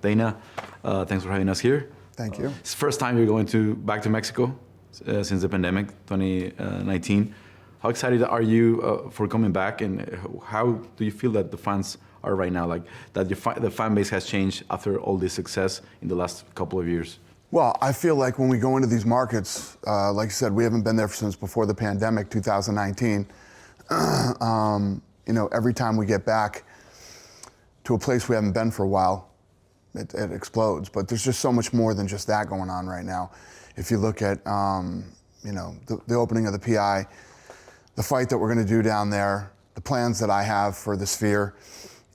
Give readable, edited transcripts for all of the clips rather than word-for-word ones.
Dana, thanks for having us here. Thank you. It's the first time you're going back to Mexico since the pandemic, 2019. How excited are you for coming back, and how do you feel that the fans are right now? Like that the fan base has changed after all this success in the last couple of years? Well, I feel like when we go into these markets, like you said, we haven't been there since before the pandemic, 2019. Every time we get back to a place we haven't been for a while, it explodes. But there's just so much more than just that going on right now. If you look at, the opening of the PI, the fight that we're going to do down there, the plans that I have for the Sphere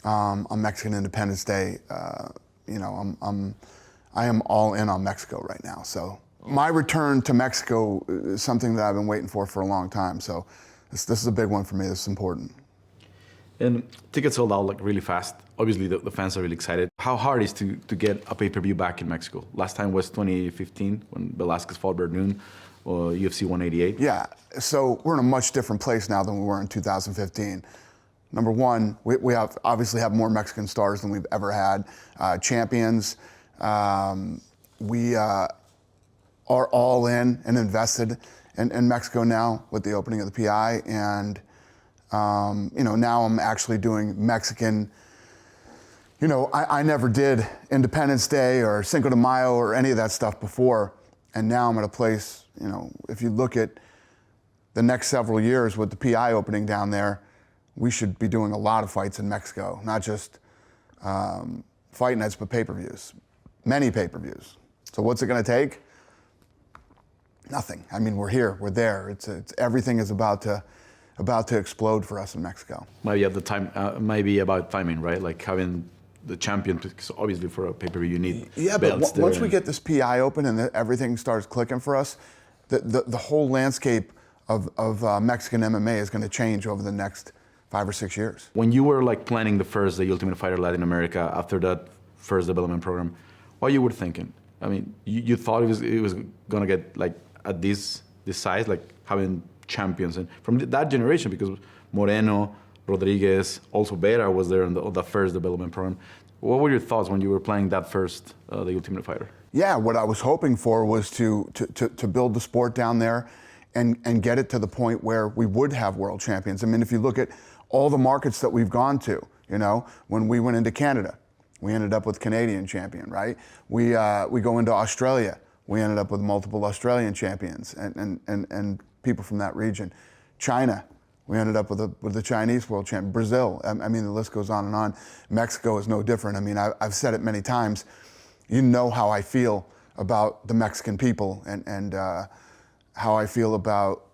on Mexican Independence Day, I am all in on Mexico right now. So my return to Mexico is something that I've been waiting for a long time. So this is a big one for me. This is important. And tickets sold out like really fast. Obviously, the fans are really excited. How hard is to get a pay-per-view back in Mexico? Last time was 2015 when Velasquez fought Verdun, or UFC 188. Yeah, so we're in a much different place now than we were in 2015. Number one, we obviously have more Mexican stars than we've ever had. Champions. We are all in and invested in Mexico now with the opening of the PI, and now I'm actually doing Mexican. I never did Independence Day or Cinco de Mayo or any of that stuff before, and now I'm at a place, if you look at the next several years with the PI opening down there, we should be doing a lot of fights in Mexico, not just fight nights, but pay-per-views, many pay-per-views. So what's it gonna take? Nothing. I mean, we're here, we're there. It's everything is about to explode for us in Mexico. Maybe at the time, maybe about timing, right? Like having the champion, because obviously for a pay-per-view you need belts. But once we get this PI open and everything starts clicking for us, the whole landscape of Mexican MMA is going to change over the next 5 or 6 years. When you were like planning the Ultimate Fighter Latin America after that first development program, what you were thinking? I mean, you thought it was going to get like at this size, like having champions and from that generation, because Moreno, Rodriguez, also Vera was there in the first development program. What were your thoughts when you were playing that first, the Ultimate Fighter? Yeah, what I was hoping for was to build the sport down there and get it to the point where we would have world champions. I mean, if you look at all the markets that we've gone to, when we went into Canada, we ended up with Canadian champion, right? We go into Australia, we ended up with multiple Australian champions and people from that region. China, we ended up with the Chinese world champion. Brazil, I mean, the list goes on and on. Mexico is no different. I mean, I've said it many times. You know how I feel about the Mexican people and how I feel about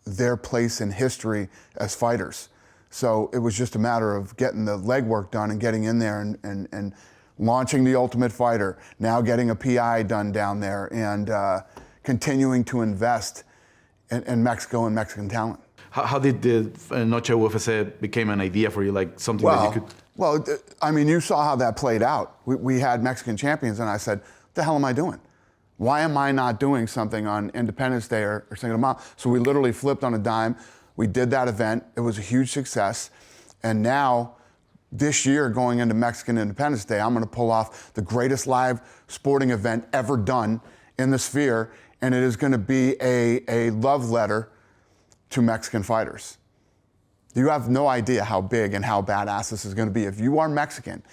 their place in history as fighters. So it was just a matter of getting the legwork done and getting in there and launching the Ultimate Fighter, now getting a PI done down there, and continuing to invest in Mexico and Mexican talent. How did the Noche UFC became an idea for you, like something that you could... Well, I mean, you saw how that played out. We had Mexican champions, and I said, what the hell am I doing? Why am I not doing something on Independence Day or Cinco de Mayo? So we literally flipped on a dime. We did that event. It was a huge success. And now, this year, going into Mexican Independence Day, I'm going to pull off the greatest live sporting event ever done in the Sphere, and it is going to be a love letter to Mexican fighters. You have no idea how big and how badass this is going to be. If you are Mexican,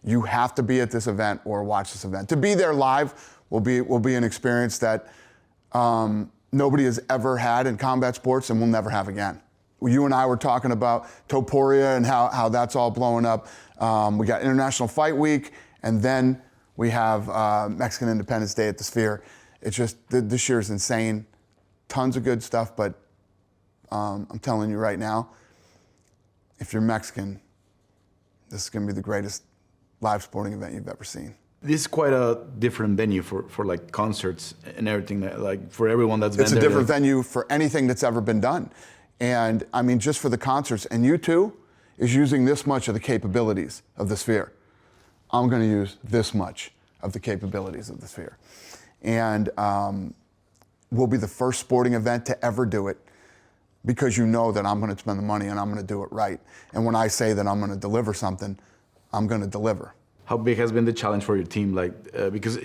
you have to be at this event or watch this event. To be there live will be an experience that nobody has ever had in combat sports and will never have again. You and I were talking about Topuria and how that's all blowing up. We got International Fight Week, and then we have Mexican Independence Day at the Sphere. It's just, this year is insane. Tons of good stuff, but I'm telling you right now, if you're Mexican, this is going to be the greatest live sporting event you've ever seen. This is quite a different venue for like concerts and everything, like for everyone that's been there. It's a different venue for anything that's ever been done. And I mean, just for the concerts, and U2 is using this much of the capabilities of the Sphere. I'm going to use this much of the capabilities of the Sphere. And we'll be the first sporting event to ever do it, because you know that I'm going to spend the money and I'm going to do it right. And when I say that I'm going to deliver something, I'm going to deliver. How big has been the challenge for your team? Like, because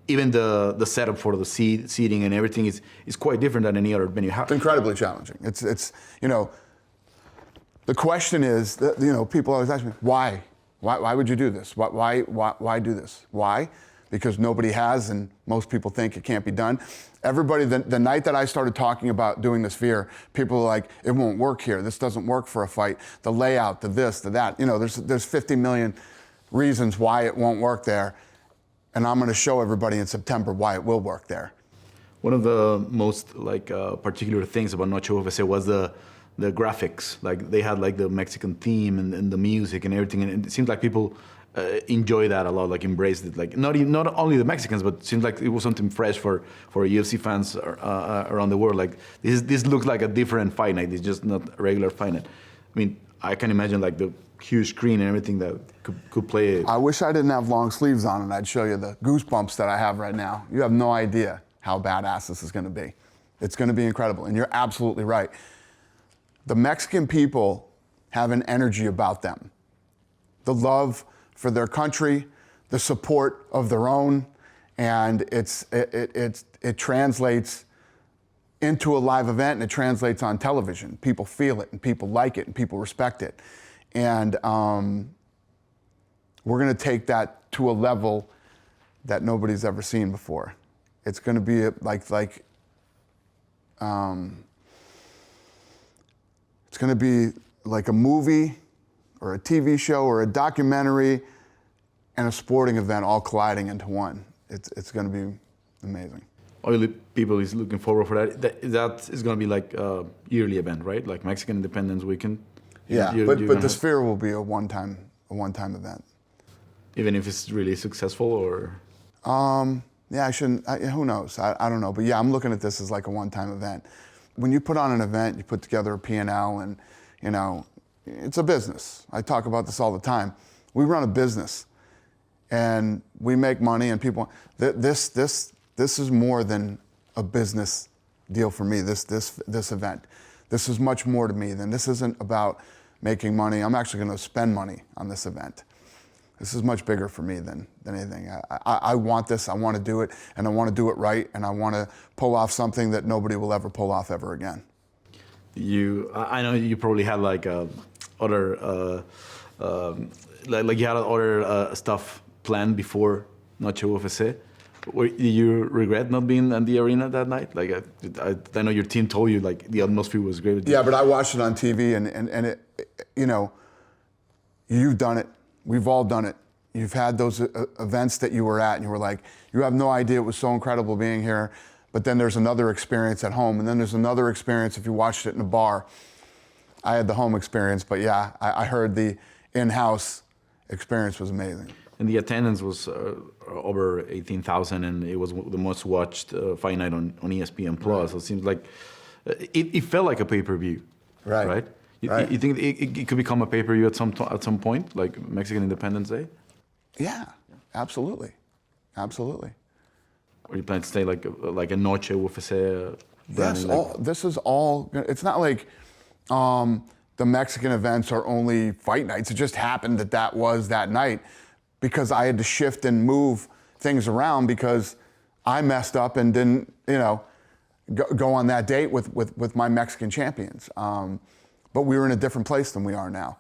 even the setup for the seating and everything is quite different than any other venue. It's incredibly challenging. It's you know, the question is that, you know, people always ask me, why? Why would you do this? Why do this? Why? Because nobody has, and most people think it can't be done. Everybody, the night that I started talking about doing the Sphere, people were like, it won't work here. This doesn't work for a fight. The layout, the this, the that. You know, there's 50 million reasons why it won't work there. And I'm going to show everybody in September why it will work there. One of the most particular things about Noche UFC was the graphics. Like they had like the Mexican theme and the music and everything. And it seems like people enjoy that a lot, like embraced it. Like not only the Mexicans, but it seems like it was something fresh for UFC fans around the world. Like this looks like a different fight night. It's just not a regular fight night. I mean, I can imagine like the huge screen and everything that could play. I wish I didn't have long sleeves on and I'd show you the goosebumps that I have right now. You have no idea how badass this is going to be. It's going to be incredible, and you're absolutely right. The Mexican people have an energy about them. The love for their country, the support of their own, and it translates into a live event, and it translates on television. People feel it, and people like it, and people respect it. And we're going to take that to a level that nobody's ever seen before. It's going to be it's going to be like a movie or a TV show or a documentary and a sporting event all colliding into one. It's going to be amazing. All people is looking forward for that. That is going to be like a yearly event, right? Like Mexican Independence Weekend. Yeah, but the Sphere will be a one-time event. Even if it's really successful, or? Yeah, I shouldn't. Who knows? I don't know. But yeah, I'm looking at this as like a one-time event. When you put on an event, you put together a P&L, and you know, it's a business. I talk about this all the time. We run a business, and we make money, and people. This is more than a business deal for me. This event. This is much more to me than this. Isn't about making money. I'm actually going to spend money on this event. This is much bigger for me than anything. I want this, I want to do it, and I want to do it right, and I want to pull off something that nobody will ever pull off ever again. I know you probably had like other, like you had other stuff planned before Noche UFC. Did you regret not being in the arena that night? Like I know your team told you like the atmosphere was great. Yeah, but I watched it on TV, and it, you know, you've done it. We've all done it. You've had those events that you were at, and you were like, you have no idea it was so incredible being here. But then there's another experience at home, and then there's another experience if you watched it in a bar. I had the home experience, but yeah, I heard the in-house experience was amazing. And the attendance was over 18,000, and it was the most watched fight night on ESPN Plus. Right. So it seems like it felt like a pay-per-view, right? Right. You think it could become a pay-per-view at some point, like Mexican Independence Day? Yeah, absolutely, absolutely. Or you plan to stay like a Noche UFC? Yes, this is all. It's not like the Mexican events are only fight nights. It just happened that was that night because I had to shift and move things around because I messed up and didn't, you know, go on that date with my Mexican champions. But we were in a different place than we are now.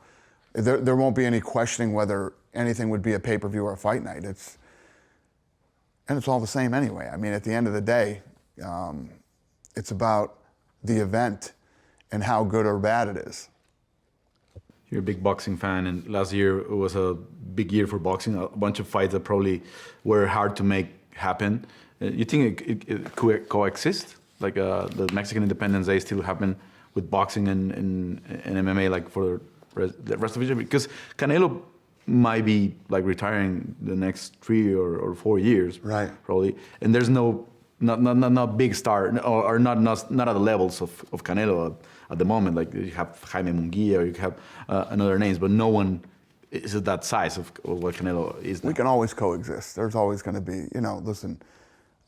There won't be any questioning whether anything would be a pay-per-view or a fight night. And it's all the same anyway. I mean, at the end of the day, it's about the event and how good or bad it is. You're a big boxing fan, and last year it was a big year for boxing. A bunch of fights that probably were hard to make happen. You think it could coexist? Like the Mexican Independence Day still happen with boxing and MMA, like for the rest of it? Because Canelo might be like retiring the next 3 or 4 years, right? Probably, and there's not big star or not at the levels of Canelo at the moment. Like you have Jaime Munguia or you have another names, but no one is at that size of what Canelo is now. We can always coexist. There's always going to be, you know, listen,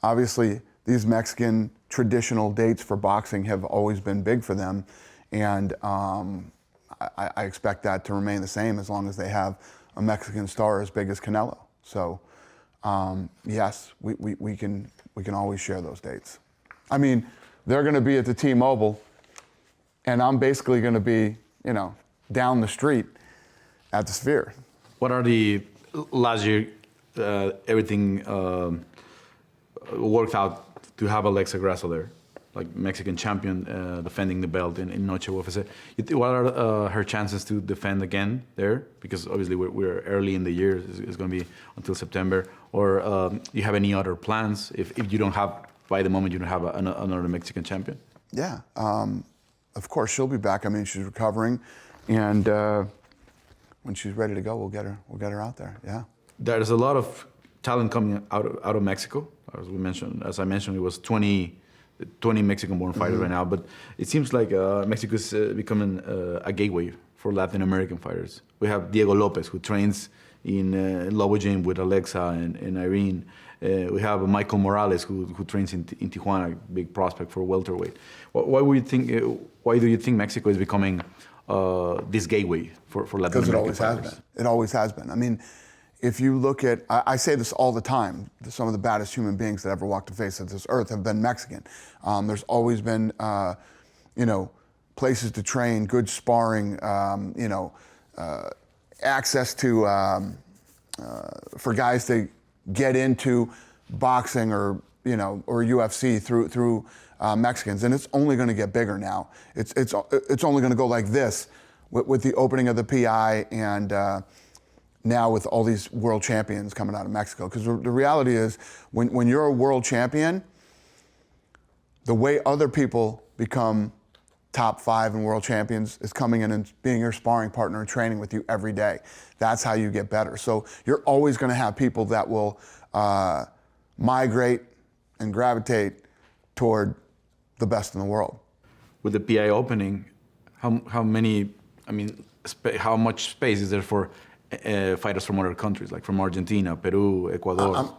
obviously these Mexican traditional dates for boxing have always been big for them, and I expect that to remain the same as long as they have a Mexican star as big as Canelo. So yes, we can always share those dates. I mean, they're going to be at the T-Mobile, and I'm basically going to be, you know, down the street at the Sphere. What are the last year? Everything worked out to have Alexa Grasso there, like Mexican champion defending the belt in Noche UFC. What are her chances to defend again there? Because obviously we're early in the year. It's going to be until September. Or you have any other plans if you don't have, by the moment you don't have another Mexican champion? Yeah, of course she'll be back. I mean, she's recovering, and when she's ready to go, we'll get her out there. Yeah. There's a lot of talent coming out of Mexico. As I mentioned, it was 20 Mexican-born fighters right now, but it seems like Mexico is becoming a gateway for Latin American fighters. We have Diego Lopez, who trains in Lobo Gym with Alexa and Irene. We have Michael Morales, who trains in Tijuana, big prospect for welterweight. Why do you think Mexico is becoming this gateway for Latin American fighters? Because it always has been. It always has been. I mean, if you look at, I say this all the time, some of the baddest human beings that ever walked the face of this earth have been Mexican. There's always been, you know, places to train, good sparring, you know, access to, for guys to get into boxing or, you know, or UFC through Mexicans, and it's only going to get bigger now. It's only going to go like this with the opening of the PI and now with all these world champions coming out of Mexico. Because the reality is, when you're a world champion, the way other people become top 5 and world champions is coming in and being your sparring partner and training with you every day. That's how you get better. So you're always going to have people that will migrate and gravitate toward the best in the world. With the PI opening, how many? I mean, how much space is there for fighters from other countries, like from Argentina, Peru, Ecuador?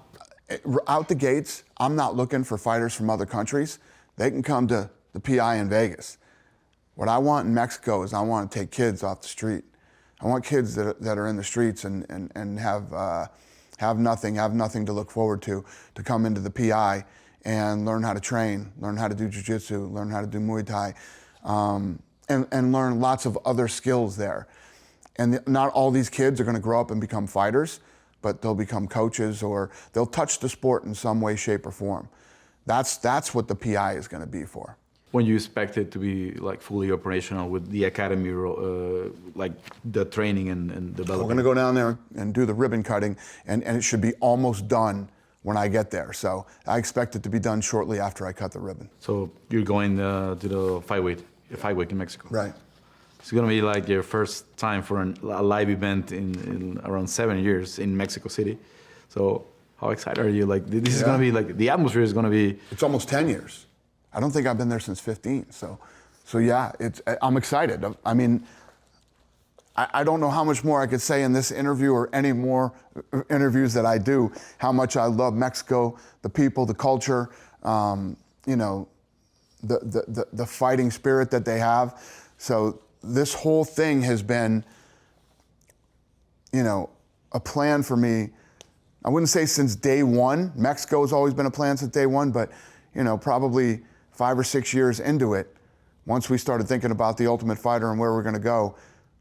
Out the gates, I'm not looking for fighters from other countries. They can come to the PI in Vegas. What I want in Mexico is I want to take kids off the street. I want kids that are in the streets and have nothing to look forward to come into the PI and learn how to train, learn how to do jiu-jitsu, learn how to do Muay Thai, and learn lots of other skills there. And not all these kids are going to grow up and become fighters, but they'll become coaches or they'll touch the sport in some way, shape, or form. That's what the PI is going to be for. When you expect it to be like fully operational with the academy, like the training and development? We're going to go down there and do the ribbon cutting, and it should be almost done when I get there. So I expect it to be done shortly after I cut the ribbon. So you're going to the fight week in Mexico? Right. It's going to be like your first time for a live event in around 7 years in Mexico City. So how excited are you? Like this is going to be like, the atmosphere is going to be... It's almost 10 years. I don't think I've been there since 15. So yeah, I'm excited. I mean, I don't know how much more I could say in this interview or any more interviews that I do, how much I love Mexico, the people, the culture, you know, the fighting spirit that they have. So this whole thing has been, you know, a plan for me. I wouldn't say since day one. Mexico has always been a plan since day one, but, you know, probably 5 or 6 years into it, once we started thinking about the Ultimate Fighter and where we're going to go,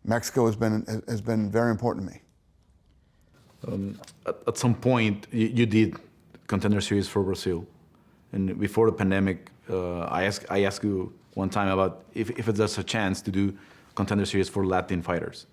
Mexico has been very important to me. At some point, you did Contender Series for Brazil, and before the pandemic, I asked you one time about if there's a chance to do Contender Series for Latin fighters,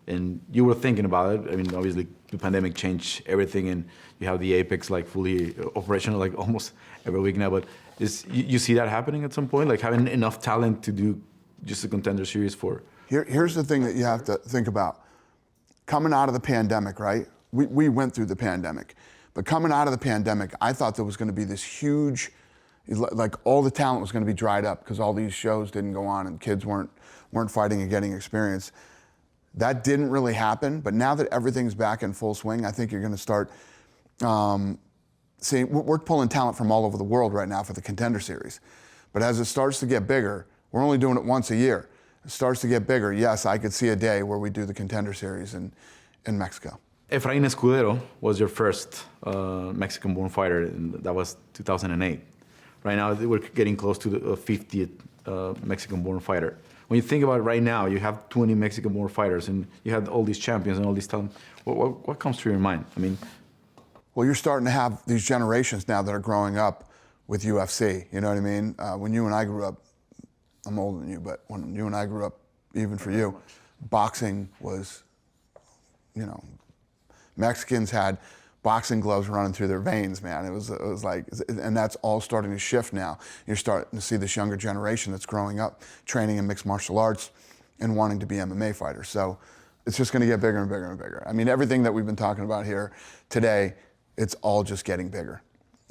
and you were thinking about it. I mean, obviously, the pandemic changed everything, and you have the Apex like fully operational, like almost every week now. But you see that happening at some point, like having enough talent to do just a Contender Series for? Here's the thing that you have to think about. Coming out of the pandemic, right? We went through the pandemic, but coming out of the pandemic, I thought there was going to be this huge, like all the talent was going to be dried up because all these shows didn't go on and kids weren't fighting and getting experience. That didn't really happen, but now that everything's back in full swing, I think you're going to start seeing, we're pulling talent from all over the world right now for the Contender Series. But as it starts to get bigger, we're only doing it once a year. It starts to get bigger. Yes, I could see a day where we do the Contender Series, and in Mexico. Efrain Escudero was your first Mexican-born fighter, and that was 2008. Right now, we're getting close to the 50th Mexican-born fighter. When you think about it right now, you have 20 Mexican-born fighters, and you have all these champions and all these talent. What comes to your mind? I mean, well, you're starting to have these generations now that are growing up with UFC. You know what I mean? When you and I grew up, I'm older than you, but when you and I grew up, even for you, boxing was, you know, Mexicans had boxing gloves running through their veins, man. It was like, and that's all starting to shift now. You're starting to see this younger generation that's growing up, training in mixed martial arts and wanting to be MMA fighters. So it's just going to get bigger and bigger and bigger. I mean, everything that we've been talking about here today, it's all just getting bigger.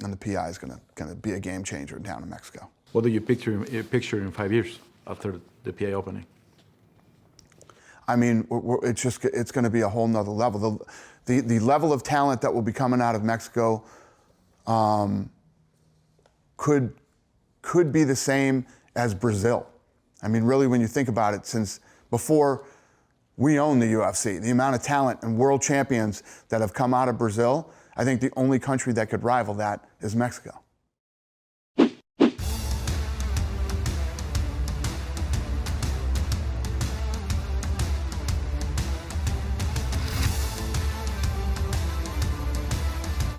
And the PI is going to be a game changer down in Mexico. what do you picture in 5 years after the PI opening? I mean, it's going to be a whole nother level. The level of talent that will be coming out of Mexico could be the same as Brazil. I mean, really, when you think about it, since before we own the UFC, the amount of talent and world champions that have come out of Brazil, I think the only country that could rival that is Mexico.